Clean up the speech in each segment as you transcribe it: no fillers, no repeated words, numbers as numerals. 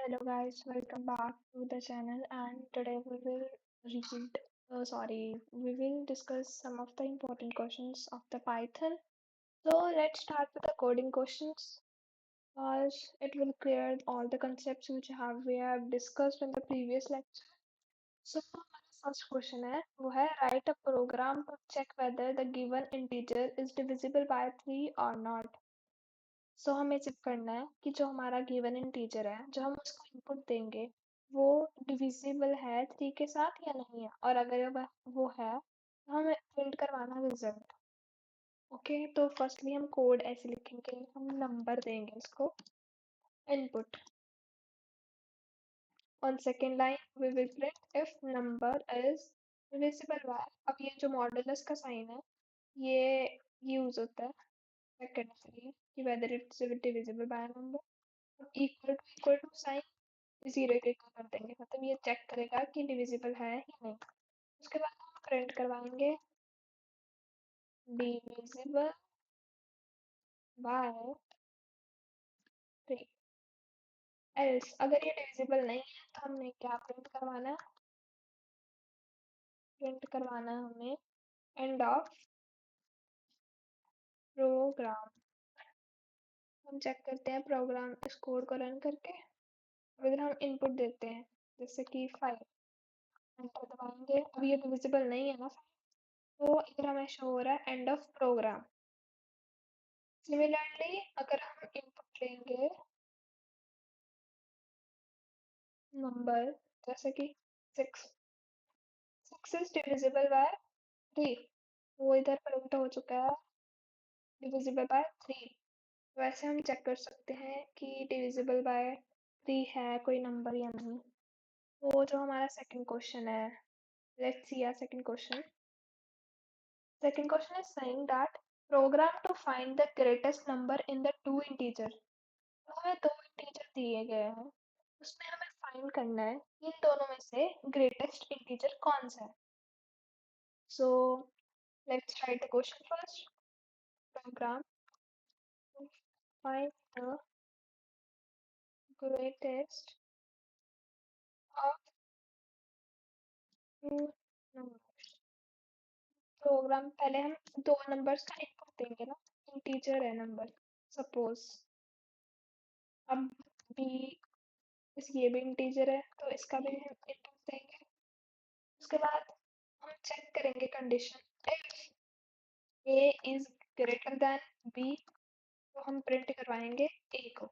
Hello guys, welcome back to the channel and today we will discuss some of the important questions of the Python. So let's start with the coding questions as it will clear all the concepts which we have discussed in the previous lecture. So हमारा first question है वो है write a program to check whether the given integer is divisible by 3 or not. सो हमें check करना है कि जो हमारा गिवन इंटीजर है जो हम उसको इनपुट देंगे वो डिविजिबल है 3 के साथ या नहीं है और अगर वो है तो हमें प्रिंट करवाना रिजल्ट। ओके तो फर्स्टली हम कोड ऐसे लिखेंगे हम नंबर देंगे इसको input on second line we will print if number is divisible by. अब ये जो मॉडुलस का साइन है ये यूज होता है चेक करने के लिए कि whether it's divisible by number equal to sign 0 के कर देंगे मतलब ये चेक करेगा कि डिविजिबल है या नहीं। उसके बाद हम प्रिंट करवाएंगे डिविजिबल बाय 3। एल्स अगर ये डिविजिबल नहीं है तो हमने क्या प्रिंट करवाना है हमें एंड ऑफ प्रोग्राम। हम चेक करते हैं प्रोग्राम इस कोड को रन करके अगर हम इनपुट देते हैं जैसे कि 5 एंटर दबाएंगे अब ये डिविजिबल नहीं है ना तो इधर हमें शो हो रहा है एंड ऑफ प्रोग्राम। सिमिलरली अगर हम इनपुट लेंगे नंबर जैसे कि 6 इज डिविजिबल बाय 3 वो इधर प्रिंट हो चुका है डिविजिबल बाय 3। वैसे हम चेक कर सकते हैं कि डिविजिबल बाय 3 है कोई नंबर या नहीं। वो जो हमारा सेकंड क्वेश्चन है let's see second question is saying that program to find the greatest number in the two integer. तो हमें दो इंटीजर दिए गए हैं उसमें हमें फाइंड करना है इन दोनों में से ग्रेटेस्ट इंटीजर कौन सा है। So let's write the question first program to find the greatest of two numbers। Program पहले हम दो नंबर्स का इनपुट देंगे ना इंटीजर है नंबर सपोज अब बी ये भी इंटीजर है तो इसका भी हम इनपुट देंगे। उसके बाद हम चेक करेंगे condition if A is greater than B तो हम प्रिंट करवाएंगे ए को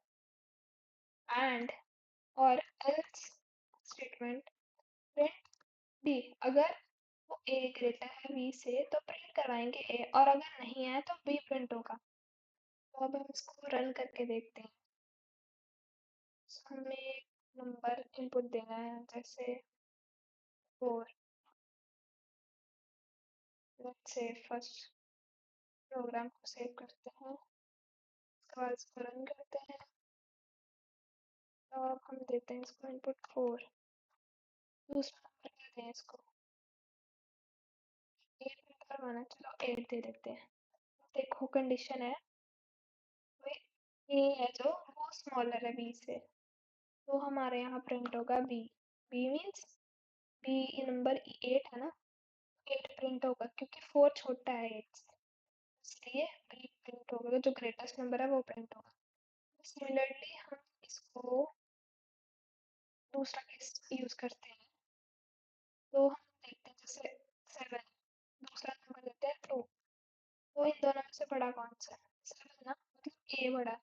एंड और एल्स स्टेटमेंट प्रिंट बी। अगर वो ए ग्रेटर है बी से तो प्रिंट करवाएंगे ए और अगर नहीं है तो बी प्रिंट होगा। तो अब हम इसको रन करके देखते हैं। हमें एक नंबर इनपुट देना है जैसे 4। लेट्स से फर्स्ट प्रोग्राम को सेव करते हैं उसके बाद इसको रन करते हैं। तो अब हम देते हैं इसको इनपुट 4 दूसरा नंबर क्या दें इसको 8 प्रिंट करवाना चलो 8 दे देते हैं। देखो कंडीशन है ए है जो वो स्मॉलर है बी से तो हमारे यहाँ प्रिंट होगा B. B means B number 8 है ना 8 प्रिंट होगा क्योंकि 4 छोटा है 8 से इसलिए बी प्रिंट होगा जो ग्रेटेस्ट नंबर है वो प्रिंट होगा। सिमिलरली हम इसको दूसरा केस यूज करते हैं तो हम देखते हैं जैसे 7 दूसरा नंबर देते हैं 2 तो इन दोनों में से बड़ा कौन सा है 7 ना मतलब ए बड़ा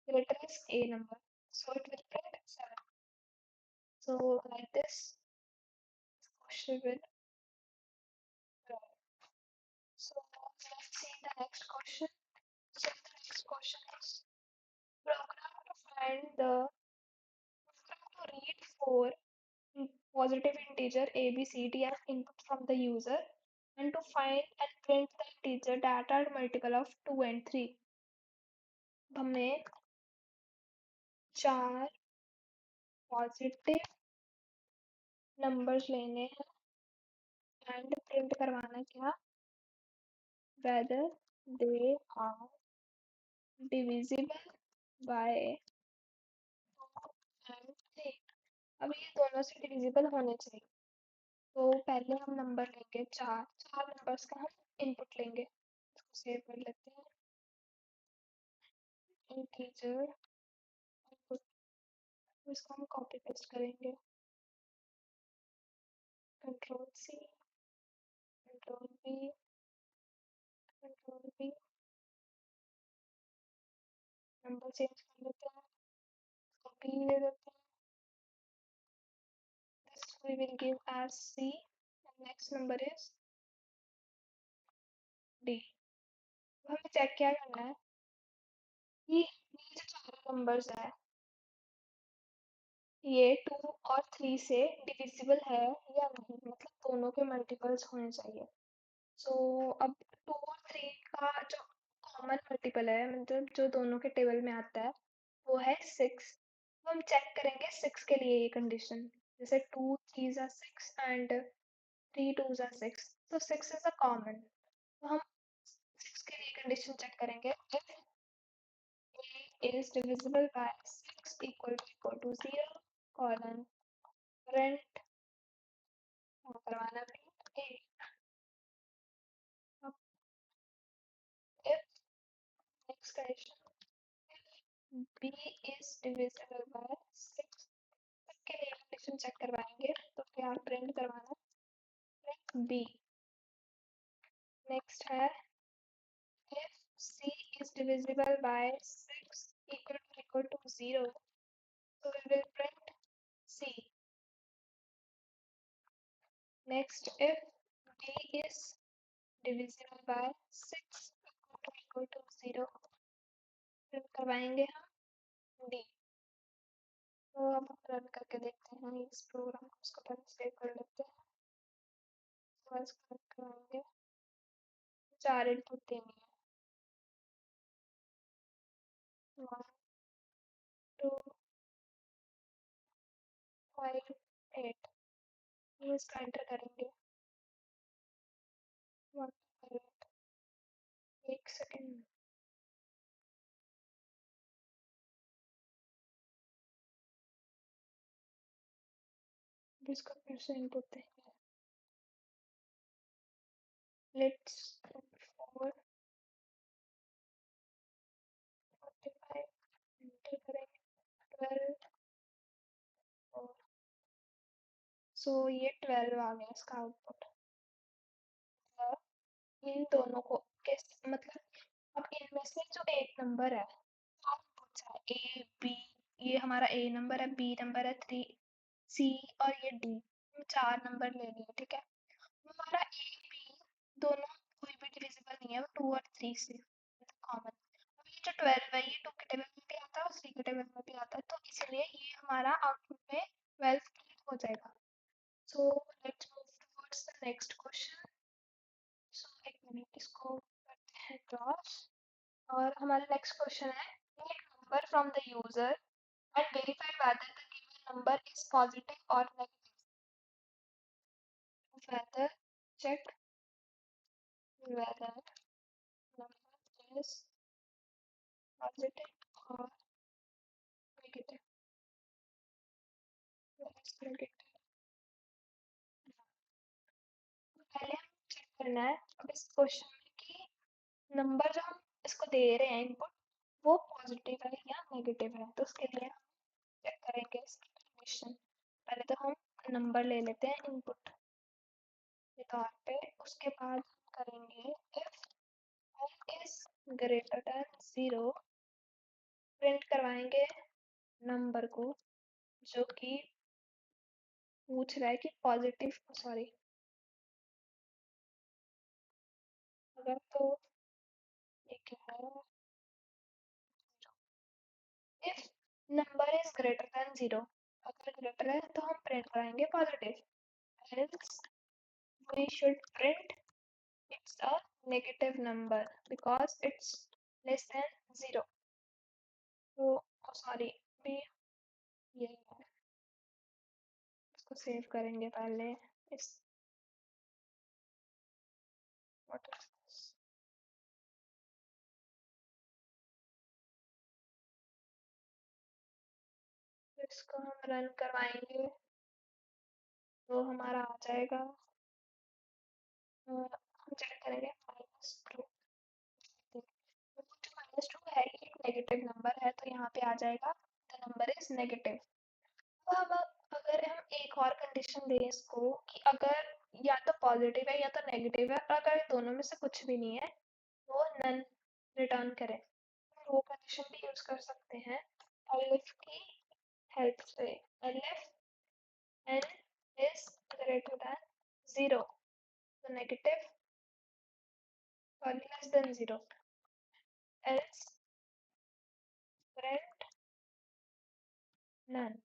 greater is a number so it will print 7। so like this question will run। so let's see the next question। so the next question is program to find the program to read 4 positive integer a b c d as input from the user and to find and print the integer that are multiple of 2 and 3। हमें 4 positive numbers लेने हैं and print करवाना क्या whether they are divisible by 2 and 3। अब ये दोनों से divisible होने चाहिए, तो पहले हम नंबर लेंगे चार, चार नंबर्स का हम इनपुट लेंगे, इसको सेव कर लेते हैं, इंटीजर इनपुट, इसको हम कॉपी पेस्ट करेंगे, control C, control B, control B, number change कर लेते हैं, इसको बी दे देते हैं, this we will give as C, and next number is D। हमें चेक क्या करना है कि ये जो चार नंबर्स है ये 2 और 3 से डिविजिबल है या नहीं, मतलब दोनों के मल्टीपल्स होने चाहिए। सो अब 2 और 3 का जो कॉमन मल्टीपल है, मतलब जो दोनों के टेबल में आता है, वो है 6। तो हम चेक करेंगे 6 के लिए ये कंडीशन, जैसे 2 3 are 6 and 3 2s are 6, तो 6 इज अ कॉमन, तो हम 6 के लिए कंडीशन चेक करेंगे, if a is divisible by 6 equal to 0 colon print, करवाना print a। अब if next condition, if b is divisible by 6, के लिए कंडीशन चेक करवाएंगे, तो क्या प्रिंट करवाना, प्रिंट b। नेक्स्ट है if c is divisible by 6 equal to 0, so we will print c। Next, if d is divisible by 6 equal to 0, print करवाएंगे हम d। तो अब हम रन करके देखते हैं इस प्रोग्राम को, उसको पहले सेव कर लेते हैं, तो इसको रन कराएंगे, 4 इनपुट देनी है, 1 2 5 8, ये इसका एंटर करेंगे, 1 8, एक सेकेंड, इसको फिर से इनपुट देंगे, लेट्स 4 45, एंटर करेंगे 12, और सो ये 12 आ गया इसका आउटपुट। इन दोनों को किस मतलब, अब इनमें से जो एक नंबर है, ए बी, ये हमारा ए नंबर है, बी नंबर है 3, सी और ये डी, हम 4 नंबर ले लिए, ठीक है। हमारा ए बी दोनों कोई भी डिविजिबल नहीं है, वो 2 और 3 से कॉमन। अब ये जो 12 है ये 2 के टेबल में भी आता है और 3 के टेबल में भी आता है, तो इसलिए ये हमारा आउटपुट में 12 हो जाएगा। So let's move towards the next question. So एक मिनट, इसको करते हैं क्रॉस, और हमारा नेक्स्ट क्वेश्चन है, take number from the user and verify whether the given number is positive or negative. Whether check whether number is positive or negative. Let's negative. पहले हम चेक करना है अब इस क्वेश्चन में कि नंबर जो हम इसको दे रहे हैं इनपुट, वो पॉजिटिव है या नेगेटिव है, तो उसके लिए हम चेक करेंगे इसकी कंडीशन। पहले तो हम नंबर ले लेते हैं इनपुट के तौर पे, उसके बाद हम करेंगे if n is greater than 0, print करवाएंगे नंबर को जो कि पूछ रहा है कि पॉजिटिव, सॉरी, अगर तो ये क्या है, if number is greater then 0, अगर ग्रेटर है तो हम प्रिंट कराएंगे positive, else we should print it's a negative number because it's less than 0। तो सॉरी, भी ये है, इसको सेव करेंगे पहले, इस what is this? इसको हम रन करवाएंगे तो हमारा आ जाएगा, हम चेक करेंगे -2। -2 है ही एक नेगेटिव नंबर है, तो यहाँ पे आ जाएगा द नंबर इज नेगेटिव। अब अगर हम एक और कंडीशन दें इसको कि अगर या तो पॉजिटिव है या तो नेगेटिव है, अगर दोनों में से कुछ भी नहीं है तो नन रिटर्न करें। वो कंडीशन भी यूज कर सकते हैं एलिफ की हेल्प से। Elif n is greater than 0, so negative or less than 0, else print none।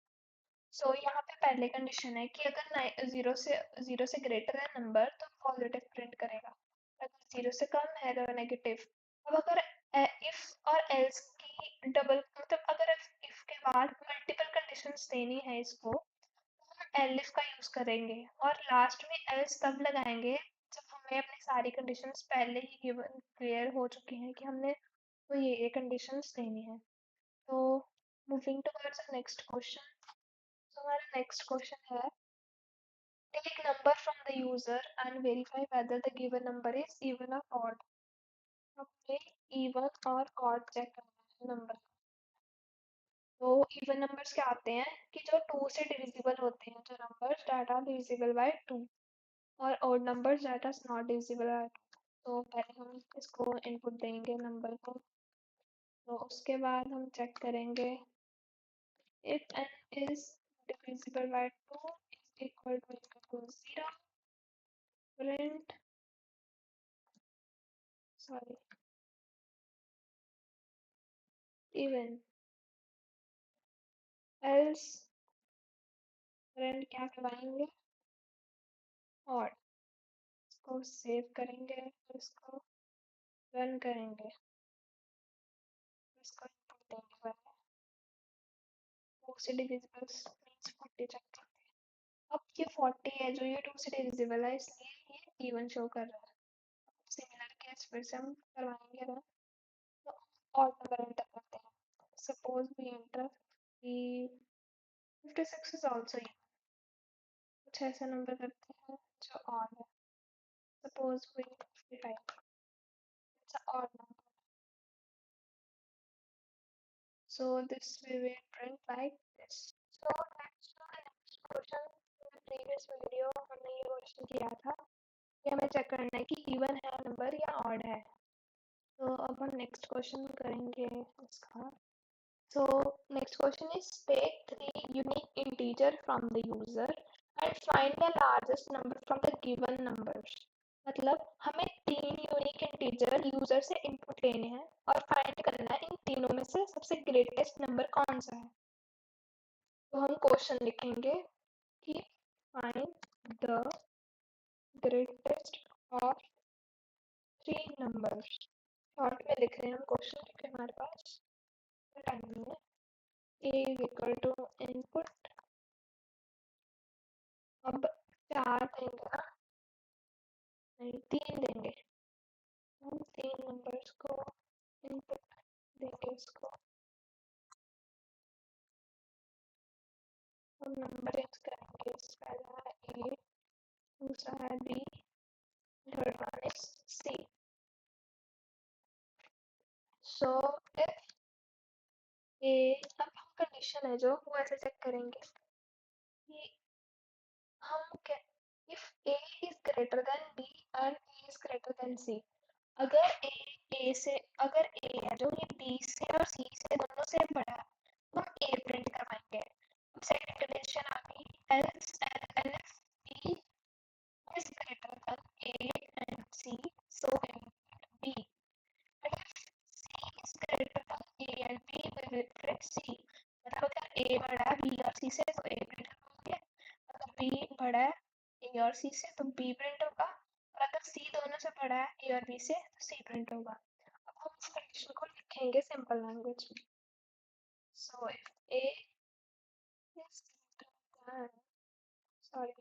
सो यहाँ पे पहले कंडीशन है कि अगर 0 से ग्रेटर है नंबर तो पॉजिटिव प्रिंट करेगा, अगर 0 से कम है तो नेगेटिव। अब अगर इफ और एल्स की डबल मतलब अगर इफ के बाद मल्टीपल कंडीशंस देनी है इसको तो हम एलिफ का यूज करेंगे और लास्ट में एल्स तब लगाएंगे जब हमें अपनी सारी कंडीशंस पहले ही गिवन क्लियर हो चुकी हैं कि हमने तो ये कंडीशंस देनी है। तो moving towards the next question. तो हमारा नेक्स्ट क्वेश्चन है take number from the user and verify whether the given number is even और ऑड। हमें इवन और ऑड चेक करना है नंबर। तो इवन नंबर्स क्या आते हैं कि जो 2 से डिविजिबल होते हैं, जो numbers that are divisible by 2, और odd numbers that are not divisible by 2। तो पहले हम इसको इनपुट देंगे नंबर को, तो उसके बाद हम चेक करेंगे if n is divisible by 2 is equal to 0, print sorry even, else print क्या करवाएंगे और इसको सेव करेंगे और इसको रन करेंगे, इसको इनपुट देंगे पहले 2 से डिविजिबल मीन्स 40 चेक करते हैं। अब ये 40 है जो ये 2 से डिविजिबल है इसलिए ये इवन शो कर रहा है। सिमिलर केस फिर से हम करवाएंगे रन, तो ऑड नंबर एंटर करते हैं। Suppose we enter the 56 is also even, कुछ ऐसा नंबर करते हैं जो ऑड है। Suppose we 55, it's an odd number, so this we will print like this। so next to the next question, in the previous video हमने ये question किया था कि हमें चेक करना है कि इवन है नंबर या ऑड है। तो अब हम नेक्स्ट क्वेश्चन करेंगे इसका। So next question is take 3 unique integer from the user and find the largest number from the given numbers। मतलब हमें 3 यूनिक इंटीजर यूजर से इनपुट लेने हैं और फाइंड करना है इन तीनों में से सबसे ग्रेटेस्ट नंबर कौन सा है। तो हम क्वेश्चन लिखेंगे कि find the greatest of 3 numbers. Short में लिख रहे हैं हम क्वेश्चन क्योंकि हमारे पास टाइम नहीं है। a is equal to input, अब 4 देंगे ना, नहीं 3 देंगे, हम 3 नंबर्स को इनपुट देंगे इसको। हम नंबर चेंज करेंगे, पहला है a, दूसरा है b, third one is c। So if a, अब हम कंडीशन है जो वो ऐसे चेक करेंगे कि हम क्या, if a is greater than b and b is greater than c, अगर अगर a है जो ये b से और c से दोनों से बड़ा है तो हम a प्रिंट करवाएंगे। अब सेकंड कंडीशन आ गई else if b is greater than a and c, so we will b, and if c is greater than a and b we will print c। मतलब अगर a बड़ा है b और c से तो a print करेंगे, अगर b बड़ा है a और c से तो b प्रिंट होगा, और अगर c दोनों से बड़ा है a और b से तो c प्रिंट होगा। अब हम इस कंडीशन को लिखेंगे सिंपल लैंग्वेज में। So if a is greater than sorry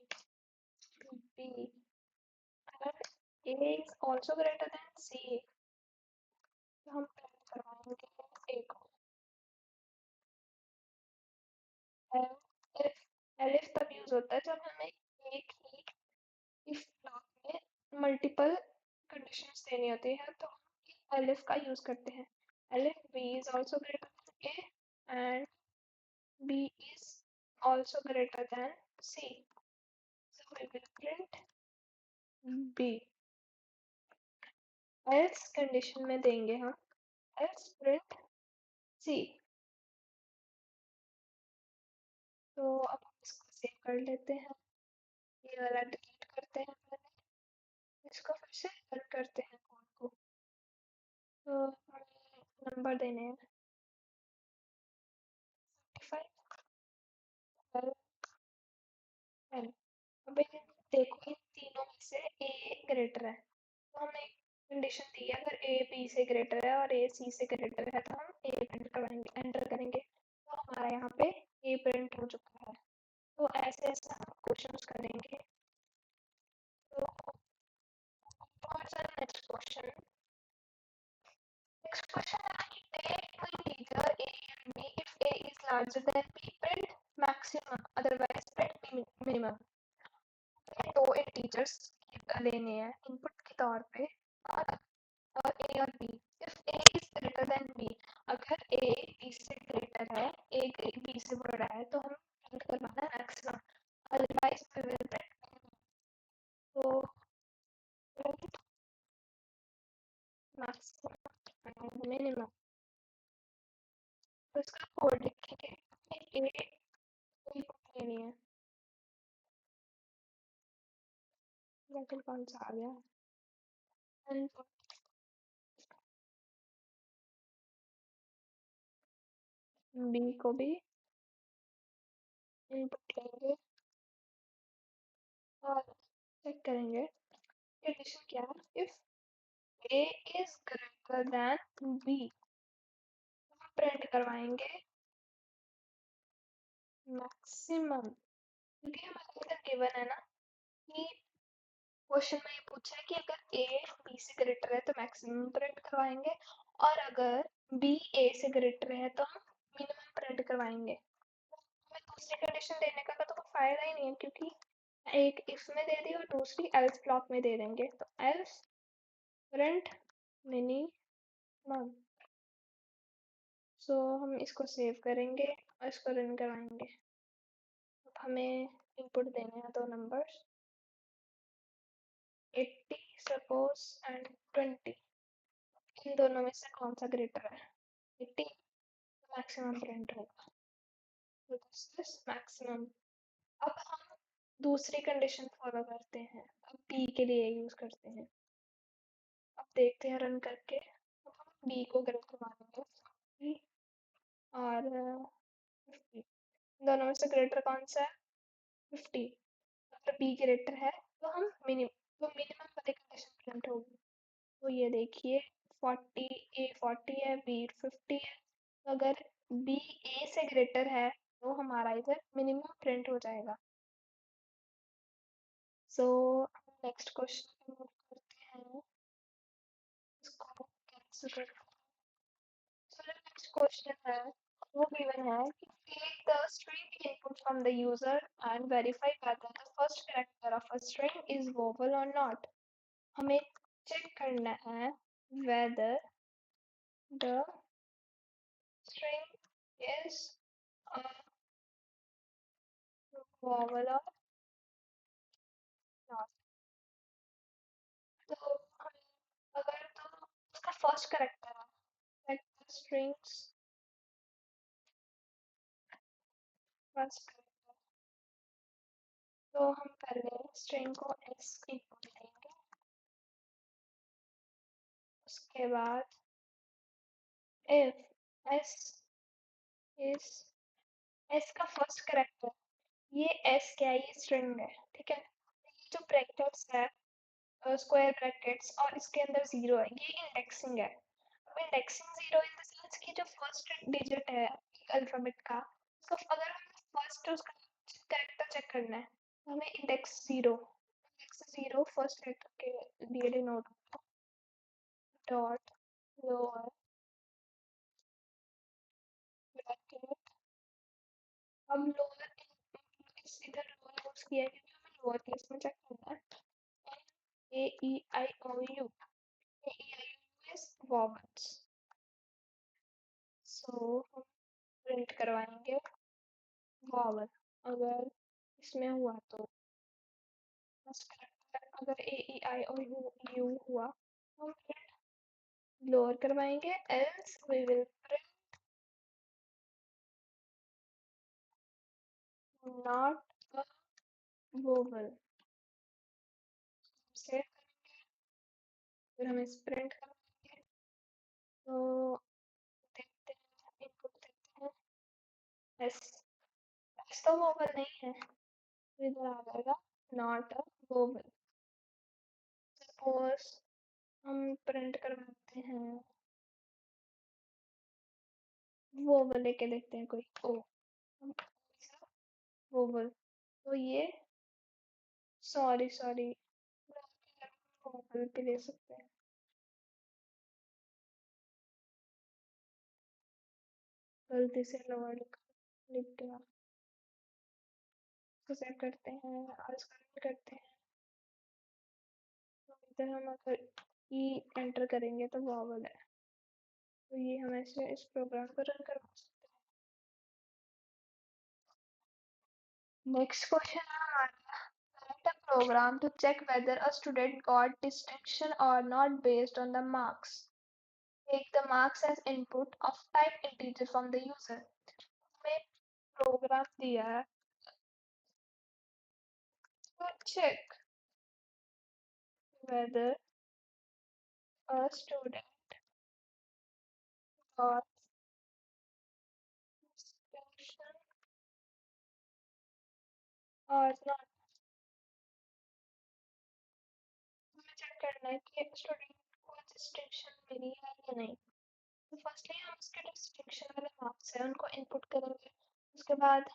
b and a is also greater than c, तो हम प्रिंट करवाएंगे a को एलिफ तब यूज होता है जब हमें एक ही इफ ब्लॉक में मल्टीपल कंडीशंस देनी होती है, तो हम एलिफ का यूज करते हैं। Elif B is also greater than A and B is also greater than C, so we will print B. Else condition में देंगे हम एल्स प्रिंट सी। तो अब हम इसको सेव कर लेते हैं, ये वाला डिलीट करते हैं पहले, इसको फिर से रन करते हैं कोड को। तो हमें नंबर देने हैं 55 12 10। अब इन देखो, इन तीनों में से ए ग्रेटर है, तो हम एक कंडीशन दी है, अगर ए बी से ग्रेटर है और ए सी से ग्रेटर है तो हम ए प्रिंट करवाएंगे, एंटर करेंगे, तो हमारा यहाँ पे ए प्रिंट हो चुका है। तो ऐसे ऐसे हम क्वेश्चंस करेंगे। तो next question, next question is take two integer a and b. If a is larger than b, print maximum, otherwise print minimum. हमें दो इंटीजर्स लेने हैं इनपुट के तौर पे, और a और b. If a is greater than b, अगर a b से ग्रेटर है, a b से बड़ा है, तो हम प्रिंट करवाना है maximum, otherwise we will print. तो प्रिंट मैक्सिमम मिनिमम, तो इसका कोड लिखेंगे। a इनपुट लेनी है, लेकिन कौन सा आ गया, इनपुट बी को भी इनपुट लेंगे और चेक करेंगे कंडीशन क्या है। If A is greater than B, हम प्रिंट करवाएंगे मैक्सिमम, क्योंकि हमारे इधर गिवन है ना कि क्वेश्चन में ये पूछा है कि अगर ए बी से ग्रेटर है तो मैक्सिमम प्रिंट करवाएंगे, और अगर बी ए से ग्रेटर है तो हम मिनिमम प्रिंट करवाएंगे। हमें दूसरी कंडीशन देने का तो कोई फायदा ही नहीं है, क्योंकि एक इफ में दे दी और दूसरी एल्स ब्लॉक में दे देंगे, तो एल्स प्रिंट मिनिमम। सो हम इसको सेव करेंगे और इसको रन करवाएंगे। अब हमें इनपुट देने हैं दो नंबर्स 80 सपोज एंड 20, इन दोनों में से कौन सा ग्रेटर है, 80, मैक्सिमम प्रिंट होगा, तो दिस इज मैक्सिमम। अब हम दूसरी कंडीशन फॉलो करते हैं, अब बी के लिए यूज करते हैं। अब देखते हैं रन करके, अब हम बी को ग्रेटर मानेंगे और 50, दोनों में से ग्रेटर कौन सा है, 50। अगर बी ग्रेटर है तो हम मिनिमम वाली कंडीशन प्रिंट होगी। तो ये देखिए 40, ए 40 है, बी 50 है, तो अगर बी ए से ग्रेटर है तो हमारा इधर मिनिमम प्रिंट हो जाएगा। सो नेक्स्ट क्वेश्चन करते हैं, इसको कैंसिल कर। सो नेक्स्ट क्वेश्चन है, वो गिवन है कि take the string input from the user and verify whether the first character of a string is vowel or not. हमें चेक करना है whether the string is a vowel or not. तो अगर तो उसका फर्स्ट कैरेक्टर है, like the strings first character, तो हम पहले स्ट्रिंग को s इनपुट देंगे, उसके बाद if s is s का फर्स्ट कैरेक्टर, ये s क्या है, ये स्ट्रिंग है, ठीक है, ये जो ब्रैकेट्स है, स्क्वायर ब्रैकेट्स और इसके अंदर जीरो है, ये इंडेक्सिंग है। अब indexing zero in the sense कि जो फर्स्ट डिजिट है अल्फाबेट का, उसका अगर हमें फर्स्ट उसका कैरेक्टर चेक करना है तो हमें इंडेक्स जीरो फर्स्ट कैरेक्टर के लिए डिनोट डॉट लोअर ब्रैकेट। अब लोअर यूज किया है क्योंकि हमें लोअर केस में चेक करना है। A E I O U, A E I O U is vowels, so हम प्रिंट करवाएंगे वॉवल। अगर इसमें हुआ तो बस करेक्ट है, अगर ए ई आई ओ यू हुआ हम प्रिंट लोअर करवाएंगे, else we will print not a vowel. Save, फिर हम इस प्रिंट करेंगे तो देखते हैं, इनपुट देखते हैं, एस, एस तो वोवल नहीं है, तो इधर आ जाएगा नॉट अ वोवल। सपोज हम प्रिंट करवाते हैं वोवल, लेके देखते हैं कोई ओ, वोवल, तो ये सॉरी वोवल पे ले सकते हैं। गलती से लोअर लिख दिया, इसको सेव करते हैं और इसको run करते हैं। तो इधर हम अगर ई एंटर करेंगे तो वॉवल है, तो ये हम ऐसे इस प्रोग्राम को रन करवा सकते हैं। नेक्स्ट क्वेश्चन है हमारा, write a program to check whether a student got distinction or not based on the marks. Take the marks as input of type integer from the user. हमें programme दिया है to check whether a student got distinction or not. हमें check करना है कि student को distinction मिली है या नहीं। तो फर्स्टली हम उसके डिस्टिंक्शन वाले मार्क्स है उनको इनपुट करेंगे, उसके बाद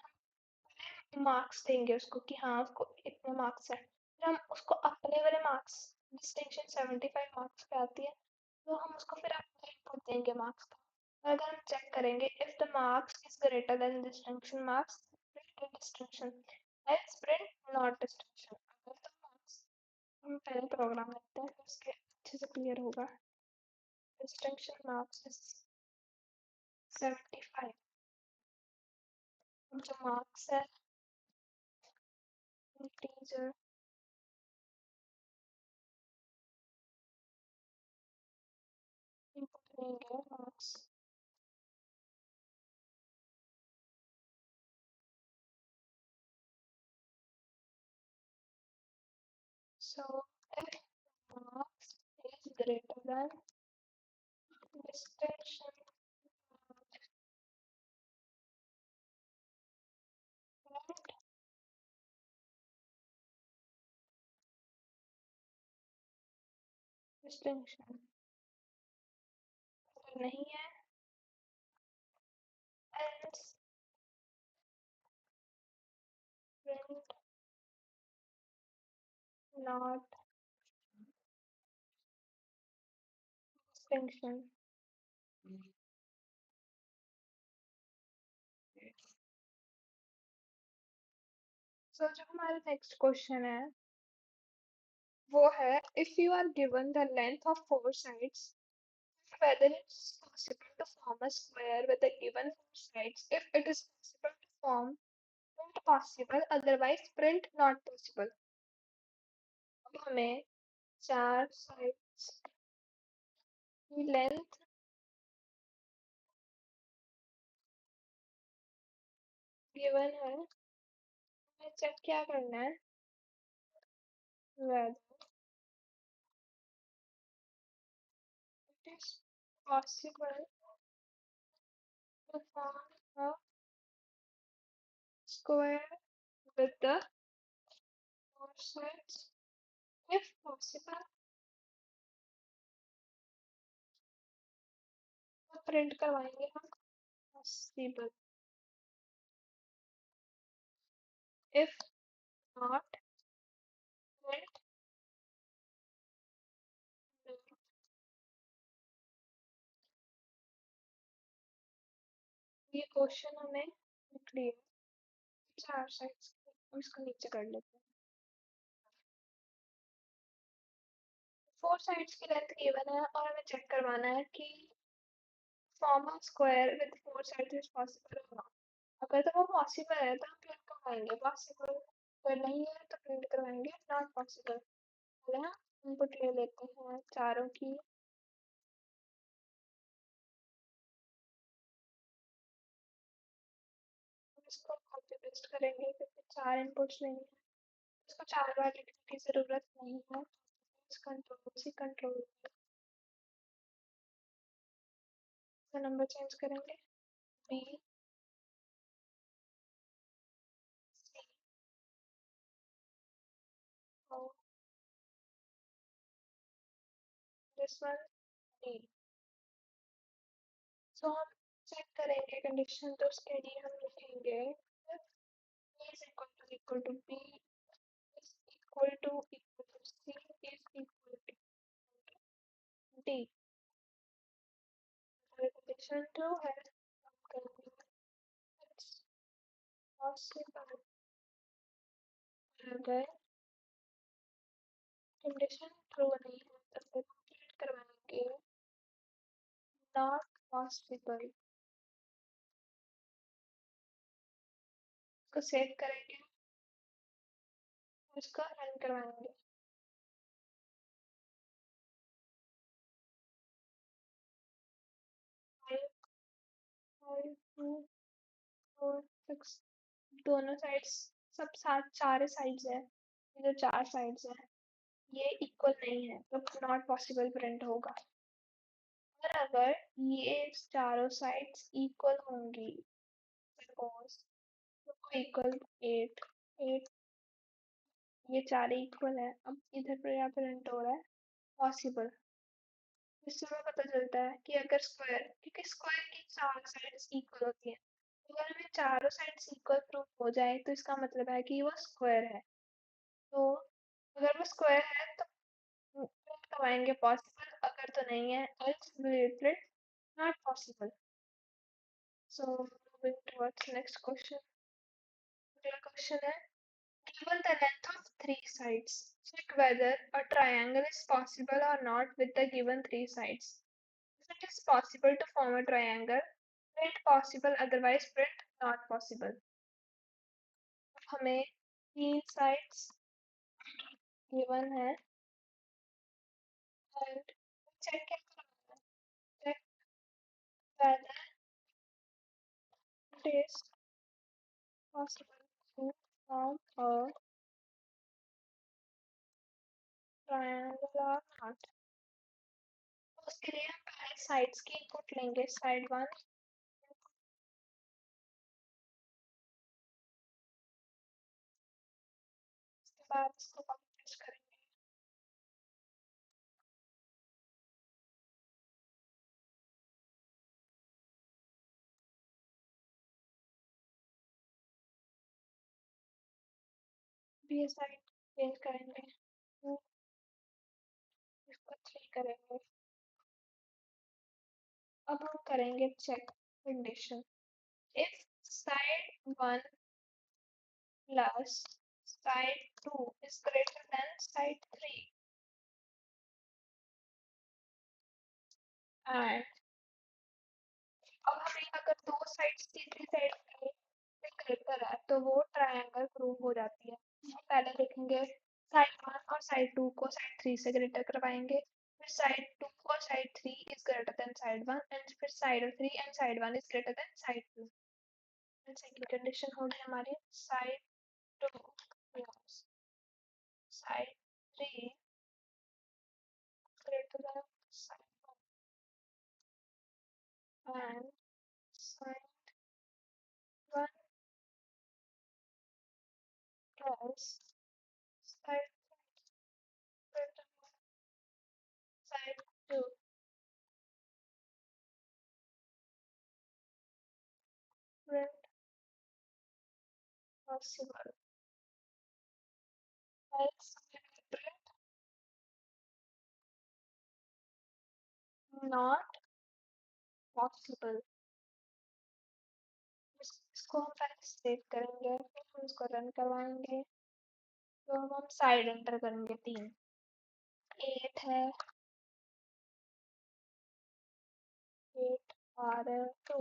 हम मार्क्स देंगे उसको कि हाँ उसको इतने मार्क्स है, फिर हम उसको अपने वाले मार्क्स, डिस्टिंक्शन 75 मार्क्स पे आती है, तो हम उसको फिर अपना इनपुट देंगे मार्क्स का। और अगर हम चेक करेंगे if the marks is greater then distinction marks, print distinction, else print not distinction. अगर द मार्क्स, हम पहले प्रोग्राम लिखते हैं फिर उसके अच्छे से क्लियर होगा। distinction marks is 75, जो मार्क्स है इंटीजर इनपुट देंगे marks, so if marks is greater than distinction print distinction, अगर नहीं है else print not distinction। so जो हमारा नेक्स्ट क्वेश्चन है वो है if you are given the length of 4 sides, whether it's possible to form a square with the given 4 sides. If it is possible to form, print possible, otherwise print not possible। अब हमें 4 sides की length given है, हमें check क्या करना है, whether it is possible to form a square with the 4 sides। if possible तो print करवाएंगे हम possible, if not print no। ये क्वेश्चन हमें क्लियर 4 साइड्स इसको नीचे कर लेते हैं। 4 साइड्स की लेंथ गिवन है और हमें चेक करवाना है कि form a square with 4 sides is possible और नॉट। अगर तो वो पॉसिबल है तो हम प्रिंट करवाएंगे पॉसिबल, अगर नहीं है तो प्रिंट करवाएंगे नॉट पॉसिबल। पहले हम इनपुट ले लेते हैं चारों की। इसको कॉपी पेस्ट करेंगे क्योंकि 4 इनपुट्स लेंगे, इसको 4 बार लिखने की ज़रूरत नहीं है। कंट्रोल सी कंट्रोल का नंबर चेंज करेंगे बी सी और दिस वन डी। सो हम चेक करेंगे कंडीशन, तो उसके लिए हम लिखेंगे A is equal to B is equal to C is equal to D। Condition 2 है, हम करेंगे it's possible अगर कंडीशन ट्रू नहीं है तो फिर कंप्लीट करवाएंगे नॉट पॉसिबल। इसको सेव करेंगे, इसको रन करवाएंगे। 5 5 2 4 6 दोनों साइड्स, सब सात चार साइड्स है, ये जो 4 साइड्स है ये इक्वल नहीं है तो नॉट पॉसिबल प्रिंट होगा। और अगर ये चारों साइड्स इक्वल होंगी, सपोज तो इक्वल 8 8, ये चार इक्वल है, अब इधर पर यहाँ प्रिंट हो रहा है पॉसिबल। इससे हमें पता चलता है कि अगर स्क्वायर, क्योंकि स्क्वायर की चार साइड्स इक्वल होती हैं, तो अगर हमें चारों साइड्स इक्वल प्रूफ हो जाए तो इसका मतलब है कि वो स्क्वायर है। तो अगर वो स्क्वायर है तो प्रूफ करवाएंगे पॉसिबल, अगर तो नहीं है else print not possible. So moving towards next question. अगला क्वेश्चन है given the length of three sides, check whether a triangle is possible or not with the given three sides. If it is possible to form a triangle, print possible, otherwise print not possible। हमें तीन sides given है and check क्या करना है, check whether it is possible to form a triangle or not। तो उसके लिए हम पहले sides की input लेंगे, side 1, उसके बाद इसको copy paste करेंगे। ये साइड चेंज करेंगे, इसको 3 करेंगे। अब हम करेंगे check condition, if side 1 plus side 2 is greater than side 3 and, अब हमें अगर दो साइड्स तीसरी साइड से ग्रेटर है तो वो ट्रायंगल प्रूव हो जाती है। पहले लिखेंगे साइड 1 और साइड 2 को साइड 3 से ग्रेटर करवाएंगे, फिर साइड 2 और side 3 is greater than side 1 and फिर side 3 and side 1 is greater than side 2। And second condition होगी हमारी side 2 plus side 3 greater than side 1 and side 1 plus side greater than side 2 print possible, else print not possible। इसको हम पहले save करेंगे, फिर हम इसको रन करवाएंगे। तो अब हम साइड एंटर करेंगे 3, 8 है, 8 और 2।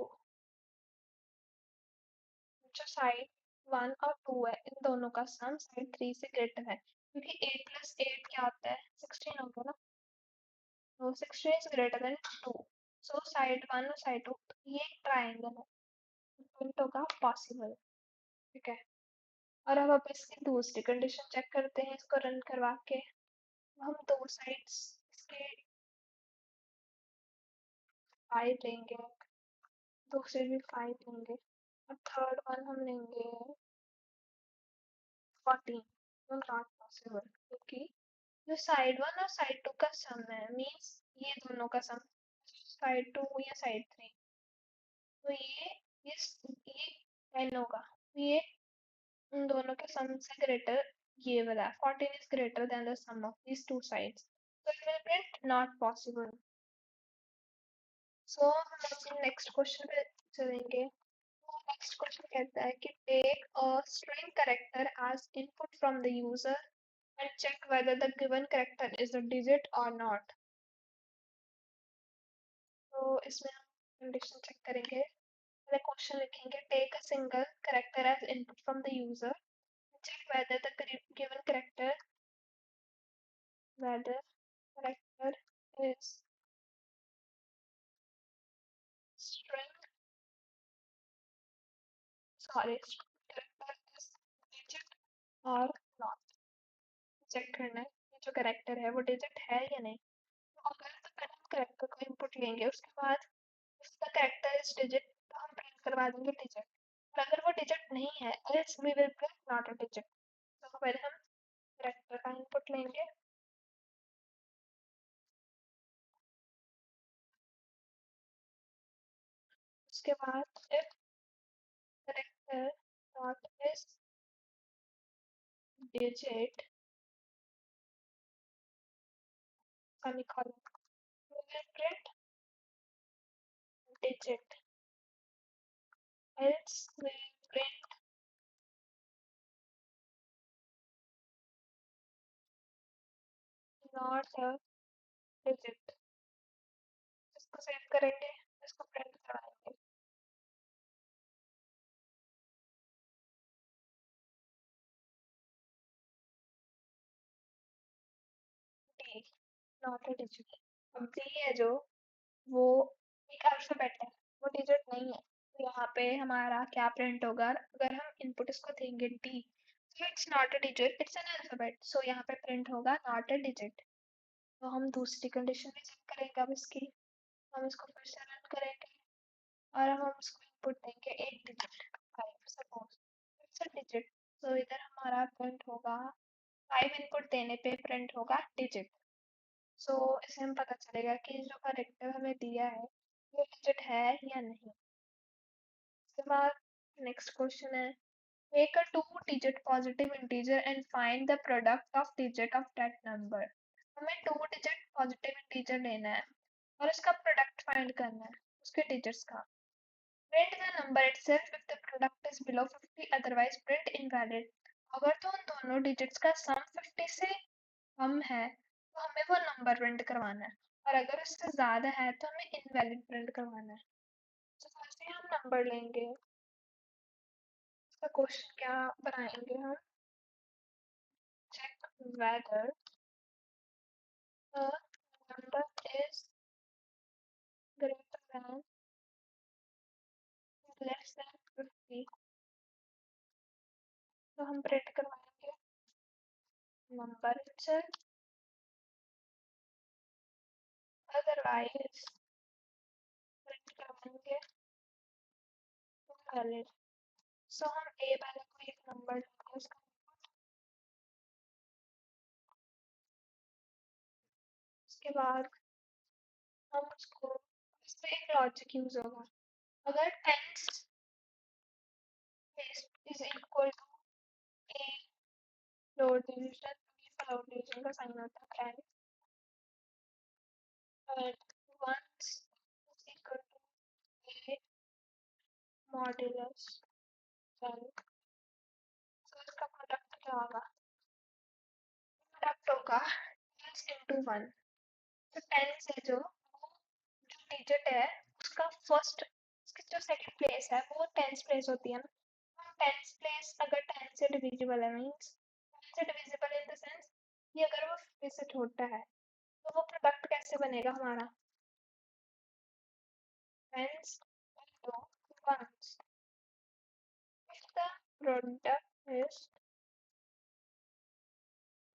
जो साइड 1 और 2 है, इन दोनों का सम साइड 3 से ग्रेटर है, क्योंकि 8 प्लस 8 क्या होता है, 16 होगा ना। तो 16 is greater then 2, so side 1 और साइड 2, ये एक ट्राइंगल है, प्रिंट होगा पॉसिबल। ठीक है, और अब इसकी दूसरी कंडीशन चेक करते हैं इसको रन करवा के। हम दो साइड्स इसके 5 लेंगे, दूसरे भी 5 लेंगे, और थर्ड वन हम लेंगे 14। तो नॉट पॉसिबल, क्योंकि जो साइड 1 और साइड 2 का सम है, मीन्स ये दोनों का सम, साइड 2 या साइड 3, तो ये 10 होगा, तो ये उन दोनों के सम से ग्रेटर, ये वाला 14 is greater than the sum of these two sides, so it will print not possible. So हम अपने नेक्स्ट क्वेश्चन पे चलेंगे। तो नेक्स्ट क्वेश्चन कहता है कि take a string character as input from the user and check whether the given character is a digit or not. तो इसमें हम कंडीशन चेक करेंगे। पहले क्वेश्चन लिखेंगे, take a single character as input from the user, check whether the given character is string, character is digit or not। Check करना है ये जो कैरेक्टर है वो डिजिट है या नहीं। तो अगर तो पहले हम कैरेक्टर को इनपुट लेंगे, उसके बाद उसका कैरेक्टर इज डिजिट, तो हम प्रिंट करवा देंगे डिजिट, और अगर वो डिजिट नहीं है, else we will print not a digit. तो पहले हम कैरेक्टर का इनपुट लेंगे, उसके बाद if character dot is digit semicolon, we will print digit, else we will print not a digit। इसको सेव करेंगे, इसको प्रिंट कराएंगे। D not a digit. अब डी है जो, वो एक अल्फाबेट है, वो डिजिट नहीं है, तो यहाँ पे हमारा क्या प्रिंट होगा, अगर हम इनपुट इसको देंगे D, so it's not a digit, it's an alphabet, so यहाँ पे प्रिंट होगा not a digit। तो हम दूसरी कंडीशन भी चेक करेंगे अब इसकी। हम इसको फिर से रन करेंगे, और हम इसको इनपुट देंगे एक digit 5, suppose it's a digit, तो इधर हमारा प्रिंट होगा 5 इनपुट देने पे प्रिंट होगा डिजिट। सो इससे हम पता चलेगा कि जो करेक्टर हमें दिया है वो डिजिट है या नहीं। उसके बाद नेक्स्ट क्वेश्चन है, take a 2-digit positive integer and find the product of digit of that number। हमें 2-digit positive integer लेना है और इसका प्रोडक्ट फाइंड करना है उसके डिजिट्स का। print the number itself if the product is below 50, otherwise print invalid। अगर तो उन दोनों डिजिट्स का सम 50 से कम है तो हमें वो नंबर प्रिंट करवाना है, और अगर उससे ज्यादा है तो हमें इनवैलिड प्रिंट करवाना है। तो फर्स्ट हम नंबर लेंगे, इसका क्वेश्चन क्या बनाएंगे हम, check whether the number is greater than less than 50। तो हम प्रिंट करवाएंगे नंबर itself, अदरवाइज प्रिंट करवाएंगे वैलिड। सो हम ए वाले को एक नंबर लेंगे उसका, उसके बाद हम उसको, इसमें एक लॉजिक यूज होगा, अगर tens is equal to A lower division, lower division का साइन होता है and, ones is equal to A modulus 10, तो इसका प्रोडक्ट क्या होगा? प्रोडक्ट होगा 10 into 1। तो 10 से जो डिजिट है उसका फर्स्ट, उसकी जो सेकंड प्लेस है वो टेंस प्लेस होती है ना। टेंस प्लेस अगर 10 से डिविजिबल है मीन्स 10 से डिविजिबल इन द सेंस कि अगर वो 50 से छोटा है तो वो प्रोडक्ट कैसे बनेगा हमारा? Tens into ones। If the product is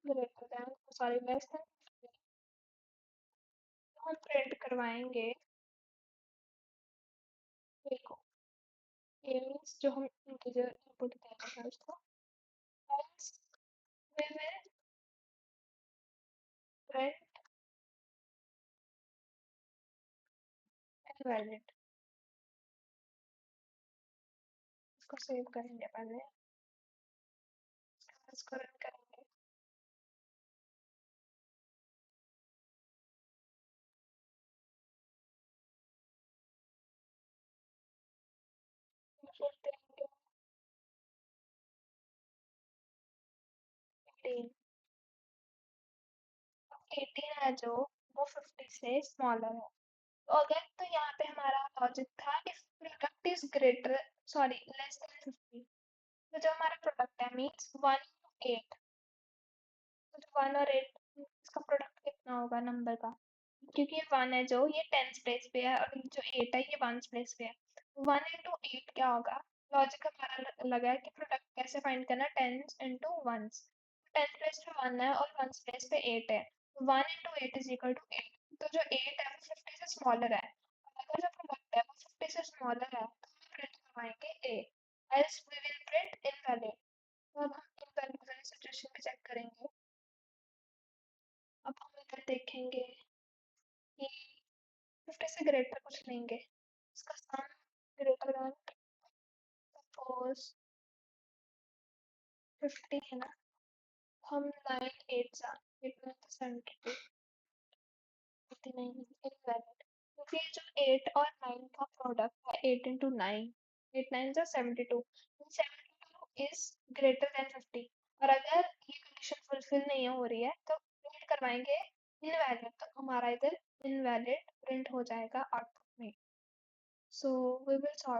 greater than, sorry, less than 50, तो हम प्रिंट करवाएंगे, देखो ये मीन्स जो हम इंटीजर इनपुट देंगे है उसको, else we will print invalid। इसको सेव करेंगे पहले, इसको रन करेंगे। फिर देंगे 18। 18 है जो वो 50 से स्मॉलर है। तो अगर तो यहाँ पे हमारा लॉजिक था if product is greater, sorry less than 50, तो जो हमारा प्रोडक्ट है मीन्स 1 to 8, तो जो 1 और 8 इसका प्रोडक्ट कितना होगा नंबर का? क्योंकि ये 1 है जो ये टेंस प्लेस पे है और जो 8 है ये वंस प्लेस पे है। 1 into 8 क्या होगा? लॉजिक हमारा लगा है कि प्रोडक्ट कैसे फाइंड करना, tens into ones. Tens place पे 1 है और वंस प्लेस पे 8 है, 1 into 8 is equal to 8। तो जो 8 है वो 50 से स्मॉलर है, और अगर जो प्रोडक्ट है वो 50 से स्मॉलर है तो हम प्रिंट करवाएंगे a, else we will print invalid। तो अब हम इनवैलिड वाली सिचुएशन में चेक करेंगे। अब हम इधर देखेंगे कि 50 से ग्रेटर कुछ लेंगे, इसका सम ग्रेटर देन, सपोज 50 है ना, हम 9 8 सा 8 9 72, 59 इनवैलिड, क्योंकि जो 8 और 9 का प्रोडक्ट है 8 into 9, 8 9 जा 72, 72 इज ग्रेटर देन 50, और अगर ये कंडीशन फुलफिल नहीं हो रही है तो प्रिंट करवाएंगे इनवैलिड, तो हमारा इधर इनवैलिड प्रिंट हो जाएगा आउटपुट में। सो वी विल सॉल्व